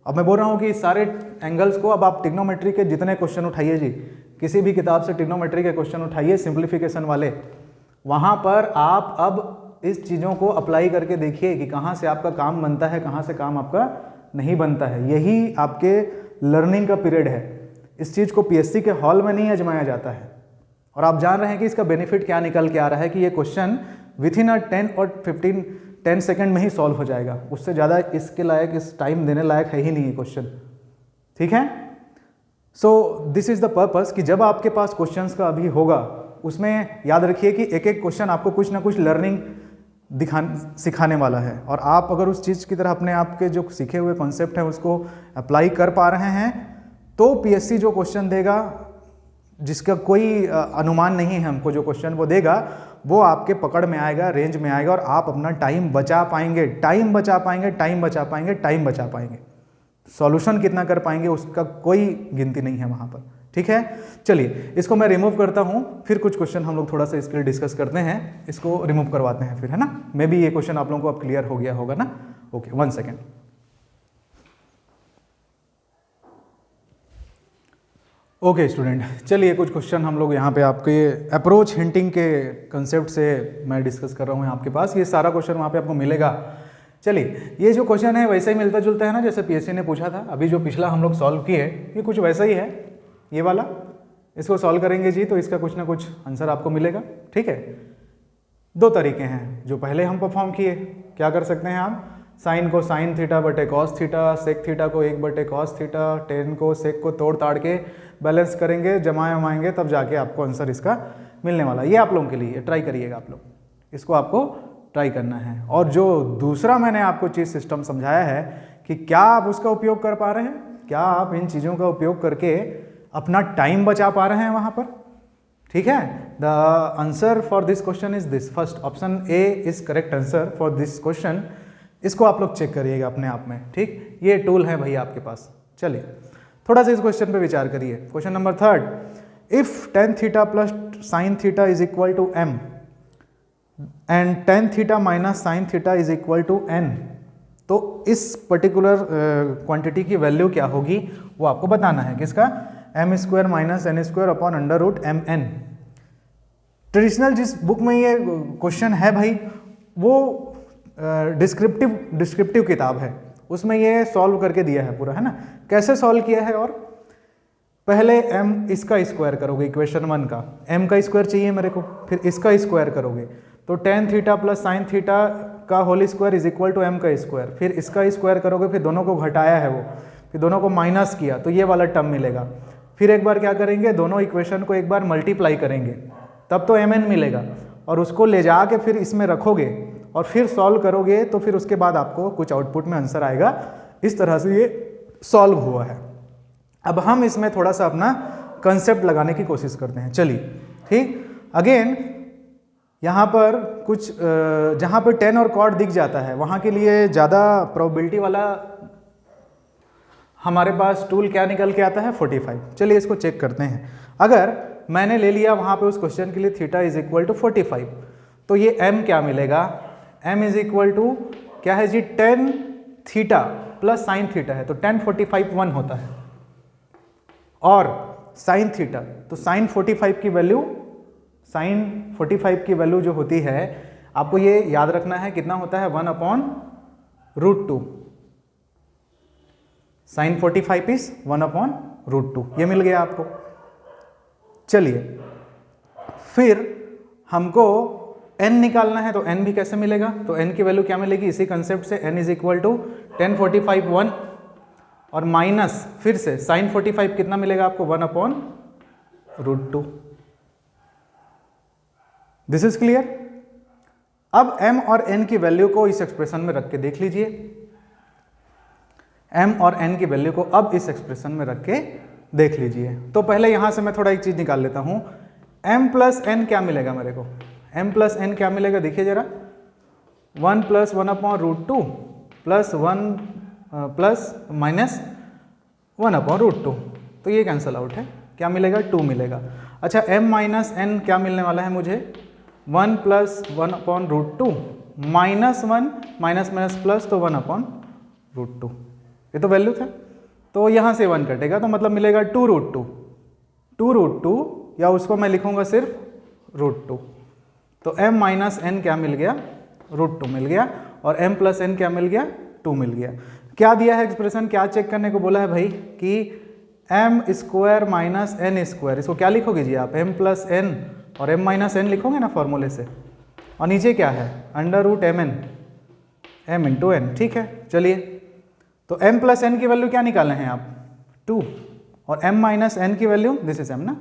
अब मैं बोल रहा हूँ कि सारे एंगल्स को अब आप ट्रिग्नोमेट्री के जितने क्वेश्चन उठाइए जी, किसी भी किताब से ट्रिग्नोमेट्री के क्वेश्चन उठाइए सिंप्लीफिकेशन वाले, वहाँ पर आप अब इस चीज़ों को अप्लाई करके देखिए कि कहाँ से आपका काम बनता है, कहाँ से काम आपका नहीं बनता है। यही आपके लर्निंग का पीरियड है। इस चीज़ को पीएससी के हॉल में नहीं आजमाया जाता है। और आप जान रहे हैं कि इसका बेनिफिट क्या निकल के आ रहा है कि ये क्वेश्चन विथिन अ 10 सेकंड में ही सॉल्व हो जाएगा। उससे ज़्यादा इसके लायक, इस टाइम देने लायक है ही नहीं ये क्वेश्चन, ठीक है। So this is the purpose कि जब आपके पास क्वेश्चंस का अभी होगा, उसमें याद रखिए कि एक एक क्वेश्चन आपको कुछ ना कुछ लर्निंग सिखाने वाला है। और आप अगर उस चीज़ की तरह अपने आप के जो सीखे हुए कॉन्सेप्ट हैं उसको अप्लाई कर पा रहे हैं, तो पीएससी जो क्वेश्चन देगा, जिसका कोई अनुमान नहीं है हमको, जो क्वेश्चन वो देगा वो आपके पकड़ में आएगा, रेंज में आएगा, और आप अपना टाइम बचा पाएंगे, टाइम बचा पाएंगे, टाइम बचा पाएंगे, टाइम बचा पाएंगे। सॉल्यूशन कितना कर पाएंगे उसका कोई गिनती नहीं है वहाँ पर, ठीक है। चलिए इसको मैं रिमूव करता हूँ, फिर कुछ क्वेश्चन हम लोग थोड़ा सा इसके लिए डिस्कस करते हैं। इसको रिमूव करवाते हैं फिर, है ना। मे बी ये क्वेश्चन आप लोगों को अब क्लियर हो गया होगा ना। Okay, 1 second. ओके स्टूडेंट, चलिए कुछ क्वेश्चन हम लोग यहाँ पे आपके अप्रोच हिंटिंग के कंसेप्ट से मैं डिस्कस कर रहा हूँ आपके पास। ये सारा क्वेश्चन वहाँ पे आपको मिलेगा। चलिए ये जो क्वेश्चन है वैसे ही मिलता जुलता है ना, जैसे पीएससी ने पूछा था। अभी जो पिछला हम लोग सॉल्व किए ये कुछ वैसा ही है, ये वाला। इसको सॉल्व करेंगे जी तो इसका कुछ ना कुछ आंसर आपको मिलेगा, ठीक है। दो तरीके हैं जो पहले हम परफॉर्म किए। क्या कर सकते हैं आप, साइन को साइन थीटा बटे कॉस थीटा, सेक थीटा को 1 बटे कॉस थीटा, टेन को सेक को तोड़ ताड़ के बैलेंस करेंगे, जमाएंगे, तब जाके आपको आंसर इसका मिलने वाला। ये आप लोगों के लिए ट्राई करिएगा, आप लोग इसको आपको ट्राई करना है। और जो दूसरा मैंने आपको चीज़ सिस्टम समझाया है कि क्या आप उसका उपयोग कर पा रहे हैं, क्या आप इन चीज़ों का उपयोग करके अपना टाइम बचा पा रहे हैं वहाँ पर, ठीक है। The answer for this question is this, first option A is correct answer for this question. इसको आप लोग चेक करिएगा अपने आप में, ठीक। ये टूल है भाई आपके पास। चलिए थोड़ा सा इस क्वेश्चन पे विचार करिए। Question number 3, if tan theta plus sine theta is equal to m and tan theta minus sine theta is equal to n, तो इस पर्टिकुलर क्वांटिटी की वैल्यू क्या होगी वो आपको बताना है। किसका, m square minus N square upon under root mn। Traditional जिस बुक में ये क्वेश्चन है भाई वो डिस्क्रिप्टिव किताब है, उसमें ये सॉल्व करके दिया है पूरा, है ना। कैसे सॉल्व किया है, और पहले m इसका स्क्वायर करोगे इक्वेशन 1 का, m का स्क्वायर चाहिए मेरे को, फिर इसका स्क्वायर करोगे तो tan theta plus sine theta का whole square is equal to m का स्क्वायर, फिर इसका स्क्वायर करोगे, फिर दोनों को घटाया है वो, फिर दोनों को माइनस किया तो ये वाला टर्म मिलेगा। फिर एक बार क्या करेंगे, दोनों इक्वेशन को एक बार मल्टीप्लाई करेंगे, तब तो mn मिलेगा, और उसको ले जा के फिर इसमें रखोगे और फिर सॉल्व करोगे, तो फिर उसके बाद आपको कुछ आउटपुट में आंसर आएगा। इस तरह से ये सॉल्व हुआ है। अब हम इसमें थोड़ा सा अपना कंसेप्ट लगाने की कोशिश करते हैं। चलिए ठीक, अगेन यहाँ पर कुछ जहाँ पर टेन और कॉर्ड दिख जाता है वहाँ के लिए ज़्यादा प्रोबेबिलिटी वाला हमारे पास टूल क्या निकल के आता है, 45। चलिए इसको चेक करते हैं। अगर मैंने ले लिया वहाँ पे उस क्वेश्चन के लिए थीटा इज इक्वल टू 45, तो ये m क्या मिलेगा, m इज इक्वल टू क्या है जी, tan theta plus sine theta है, तो tan 45 1 होता है, और साइन थीटा, तो साइन 45 की वैल्यू जो होती है, आपको ये याद रखना है कितना होता है, 1/√2। साइन 45 इज 1/√2, ये मिल गया आपको। चलिए फिर हमको n निकालना है, तो n भी कैसे मिलेगा, तो n की वैल्यू क्या मिलेगी, इसी कंसेप्ट से n is equal to tan 45 1 और माइनस फिर से साइन 45 कितना मिलेगा आपको, 1/√2। This is clear. अब m और n की वैल्यू को इस एक्सप्रेशन में रख के देख लीजिए, m और n की वैल्यू को अब इस एक्सप्रेशन में रख के देख लीजिए। तो पहले यहां से मैं थोड़ा एक चीज निकाल लेता हूं, m प्लस n क्या मिलेगा मेरे को, m प्लस n क्या मिलेगा, देखिए जरा, 1 प्लस 1/√2 प्लस 1 प्लस माइनस 1/√2, तो ये कैंसल आउट है, क्या मिलेगा, 2 मिलेगा। अच्छा m माइनस n क्या मिलने वाला है मुझे, 1 plus 1/√2 minus 1 minus minus plus, तो 1/√2, ये तो वैल्यू था, तो यहाँ से 1 कटेगा, तो मतलब मिलेगा 2√2, या उसको मैं लिखूंगा सिर्फ √2। तो m माइनस n क्या मिल गया, √2 मिल गया, और m प्लस n क्या मिल गया, 2 मिल गया। क्या दिया है एक्सप्रेशन, क्या चेक करने को बोला है भाई, कि m square minus n square, इसको क्या लिखोगे जी आप, m प्लस n और m माइनस n लिखोगे ना फॉर्मूले से, और नीचे क्या है, √mn, m इंटू n, ठीक है। चलिए तो m प्लस n की वैल्यू क्या निकाले हैं आप, 2, और m माइनस n की वैल्यू, दिस इज m ना,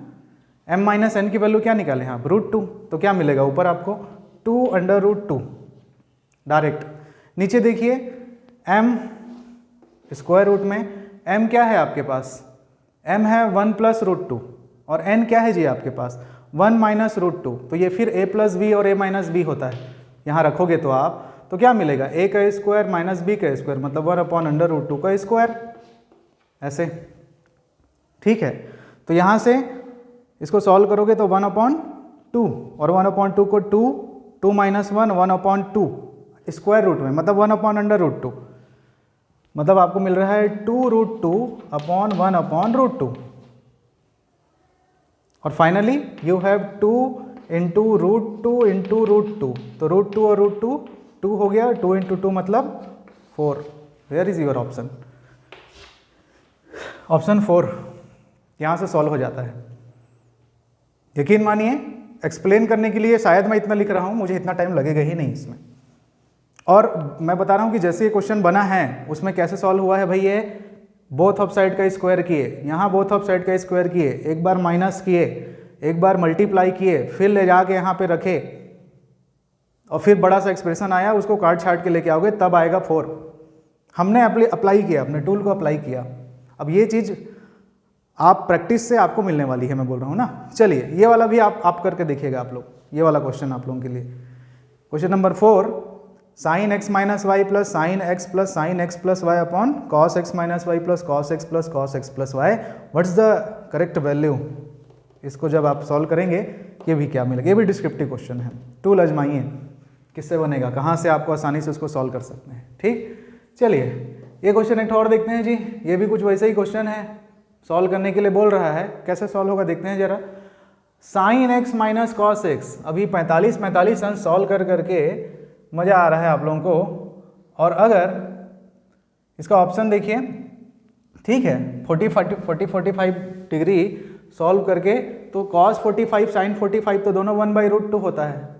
m माइनस n की वैल्यू क्या निकाले हैं आप, √2, तो क्या मिलेगा ऊपर आपको, 2/√2 डायरेक्ट। नीचे देखिए m स्क्वायर रूट में m क्या है आपके पास, m है 1 प्लस √2, और n क्या है जी आपके पास, 1 माइनस √2, तो ये फिर a प्लस b और a माइनस b होता है, यहाँ रखोगे तो आप, तो क्या मिलेगा, a का स्क्वायर माइनस b का स्क्वायर, मतलब 1/√2 का स्क्वायर, ऐसे, ठीक है। तो यहाँ से इसको सॉल्व करोगे तो 1/2, और 1/2 को 2 माइनस 1 1/2 स्क्वायर रूट में, मतलब 1/√2, मतलब आपको मिल रहा है 2√2/1/√2, और finally you have 2 into √2 into √2, तो √2 और √2 2 हो गया, 2 इंटू 2 मतलब 4। Where is your option, option 4 यहाँ से सॉल्व हो जाता है। यकीन मानिए एक्सप्लेन करने के लिए शायद मैं इतना लिख रहा हूँ, मुझे इतना टाइम लगेगा ही नहीं इसमें। और मैं बता रहा हूँ कि जैसे ये क्वेश्चन बना है उसमें कैसे सॉल्व हुआ है भाई, ये बोथ ऑफ साइड का स्क्वायर किए, यहाँ बोथ ऑफ साइड का स्क्वायर किए, एक बार माइनस किए, एक बार मल्टीप्लाई किए, फिर ले जाके यहाँ पे रखे और फिर बड़ा सा एक्सप्रेशन आया, उसको काट छाट के लेके आओगे तब आएगा 4। हमने अप्लाई किया, अपने टूल को अप्लाई किया। अब ये चीज़ आप प्रैक्टिस से आपको मिलने वाली है, मैं बोल रहा हूँ ना। चलिए ये वाला भी आप करके देखिएगा आप लोग, ये वाला क्वेश्चन आप लोगों के लिए। Question number 4, sine X minus Y plus sine X plus Y upon cos X minus Y plus cos X plus Y, what's the correct value. इसको जब आप सॉल्व करेंगे ये भी क्या मिलेगा, ये भी डिस्क्रिप्टिव क्वेश्चन है। टूल आजमाइए किससे बनेगा, कहाँ से आपको आसानी से उसको सॉल्व कर सकते हैं। ठीक, चलिए ये क्वेश्चन एक और देखते हैं जी। ये भी कुछ वैसे ही क्वेश्चन है, सॉल्व करने के लिए बोल रहा है, कैसे सॉल्व होगा देखते हैं जरा। Sign X minus cos x, अभी 45 अंश सॉल्व कर करके मज़ा आ रहा है आप लोगों को। और अगर इसका ऑप्शन देखिए, ठीक है, 45 डिग्री सॉल्व करके तो cos 45 sin 45 तो दोनों 1/√2 होता है।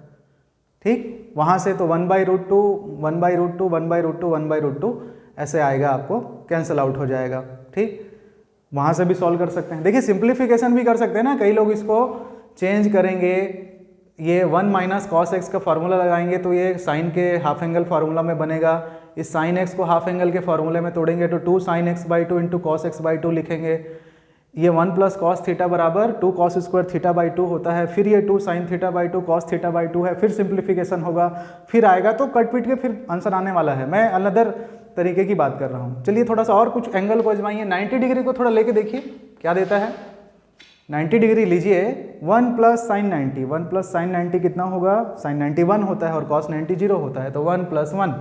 ठीक, वहाँ से तो 1/√2 1/√2 1/√2 1/√2 ऐसे आएगा, आपको कैंसिल आउट हो जाएगा। ठीक, वहाँ से भी सॉल्व कर सकते हैं। देखिए सिंप्लीफिकेशन भी कर सकते हैं ना, कई लोग इसको चेंज करेंगे, ये 1 माइनस कॉस एक्स का फार्मूला लगाएंगे तो ये साइन के हाफ एंगल फार्मूला में बनेगा। इस साइन एक्स को हाफ एंगल के फार्मूले में तोड़ेंगे तो 2 sin x/2 into cos x/2 लिखेंगे। ये 1 प्लस कॉस थीटा बराबर 2 cos स्क्वायर थीटा/2 होता है। फिर ये 2 sin थीटा/2 कॉस थीटा/2 है, फिर सिंप्लीफिकेशन होगा, फिर आएगा तो कट पीट के फिर आंसर आने वाला है। मैं अनदर तरीके की बात कर रहा हूँ। चलिए थोड़ा सा और कुछ एंगल को आजमाइए। 90 डिग्री को थोड़ा लेके देखिए क्या देता है। 90 डिग्री लीजिए, 1 प्लस साइन 90, 1 प्लस साइन 90 कितना होगा, साइन 90 1 होता है और कॉस 90 0 होता है, तो 1 प्लस 1,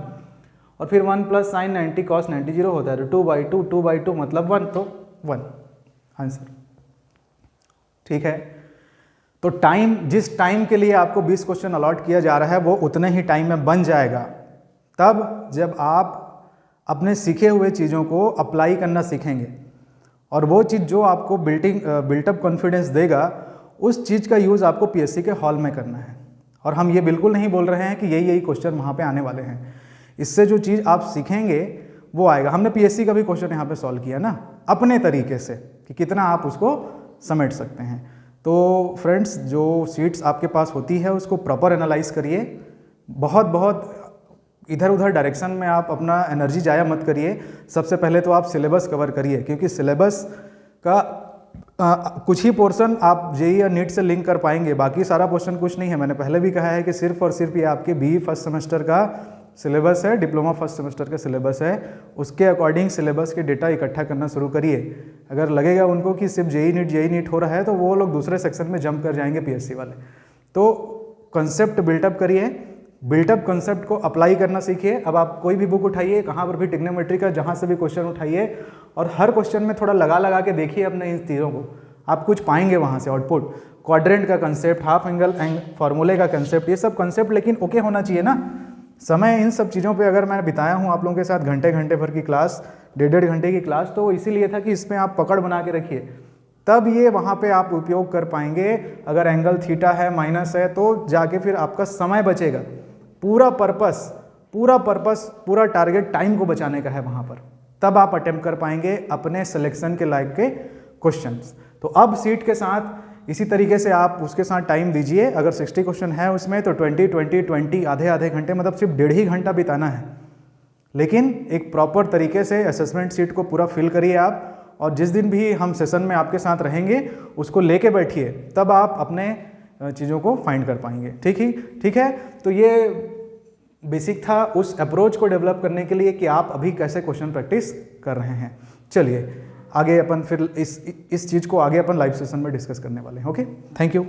और फिर 1 प्लस साइन 90 कॉस 90 0 होता है, तो 2/2 मतलब 1, तो 1 आंसर। ठीक है, तो टाइम, जिस टाइम के लिए आपको 20 क्वेश्चन अलॉट किया जा रहा है वो उतने ही टाइम में बन जाएगा, तब जब आप अपने सीखे हुए चीज़ों को अप्लाई करना सीखेंगे। और वो चीज़ जो आपको बिल्टअप कॉन्फिडेंस देगा, उस चीज़ का यूज़ आपको पीएससी के हॉल में करना है। और हम ये बिल्कुल नहीं बोल रहे हैं कि यही क्वेश्चन वहाँ पे आने वाले हैं। इससे जो चीज़ आप सीखेंगे वो आएगा। हमने पीएससी का भी क्वेश्चन यहाँ पे सॉल्व किया ना, अपने तरीके से, कि कितना आप उसको समेट सकते हैं। तो फ्रेंड्स, जो सीट्स आपके पास होती है उसको प्रॉपर एनालाइज करिए। बहुत इधर उधर डायरेक्शन में आप अपना एनर्जी जाया मत करिए। सबसे पहले तो आप सिलेबस कवर करिए, क्योंकि सिलेबस का कुछ ही पोर्शन आप जेईई या नीट से लिंक कर पाएंगे, बाकी सारा पोर्शन कुछ नहीं है। मैंने पहले भी कहा है कि सिर्फ और सिर्फ ये आपके बीई फर्स्ट सेमेस्टर का सिलेबस है, डिप्लोमा फर्स्ट सेमेस्टर का सिलेबस है। उसके अकॉर्डिंग सिलेबस के डेटा इकट्ठा करना शुरू करिए। अगर लगेगा उनको कि सिर्फ जेईई नीट हो रहा है तो वो लोग दूसरे सेक्शन में जंप कर जाएंगे पीएससी वाले। तो कंसेप्ट बिल्टअप करिए, बिल्टअप कंसेप्ट को अप्लाई करना सीखिए। अब आप कोई भी बुक उठाइए, कहाँ पर भी ट्रिग्नोमेट्री का जहाँ से भी क्वेश्चन उठाइए, और हर क्वेश्चन में थोड़ा लगा के देखिए अपने इन चीज़ों को, आप कुछ पाएंगे वहाँ से आउटपुट। क्वाड्रेंट का कंसेप्ट, हाफ एंगल फार्मूले का कंसेप्ट, ये सब कंसेप्ट लेकिन ओके होना चाहिए ना। समय इन सब चीज़ों पे अगर मैं बिताया हूँ आप लोगों के साथ घंटे भर की क्लास, 1.5 घंटे की क्लास, तो इसीलिए था कि इसमें आप पकड़ बना के रखिए, तब ये वहाँ पे आप उपयोग कर पाएंगे। अगर एंगल थीटा है, माइनस है, तो जाके फिर आपका समय बचेगा। पूरा पर्पस, पूरा टारगेट टाइम को बचाने का है वहाँ पर, तब आप अटेम्प्ट कर पाएंगे अपने सिलेक्शन के लायक के क्वेश्चंस। तो अब सीट के साथ इसी तरीके से आप उसके साथ टाइम दीजिए। अगर 60 क्वेश्चन है उसमें तो 20 आधे घंटे, मतलब सिर्फ 1.5 ही घंटा बिताना है। लेकिन एक प्रॉपर तरीके से असेसमेंट सीट को पूरा फिल करिए आप, और जिस दिन भी हम सेशन में आपके साथ रहेंगे उसको लेके बैठिए, तब आप अपने चीज़ों को फाइंड कर पाएंगे। ठीक है। तो ये बेसिक था उस अप्रोच को डेवलप करने के लिए कि आप अभी कैसे क्वेश्चन प्रैक्टिस कर रहे हैं। चलिए आगे अपन फिर इस चीज़ को आगे अपन लाइव सेशन में डिस्कस करने वाले हैं। Okay, thank you.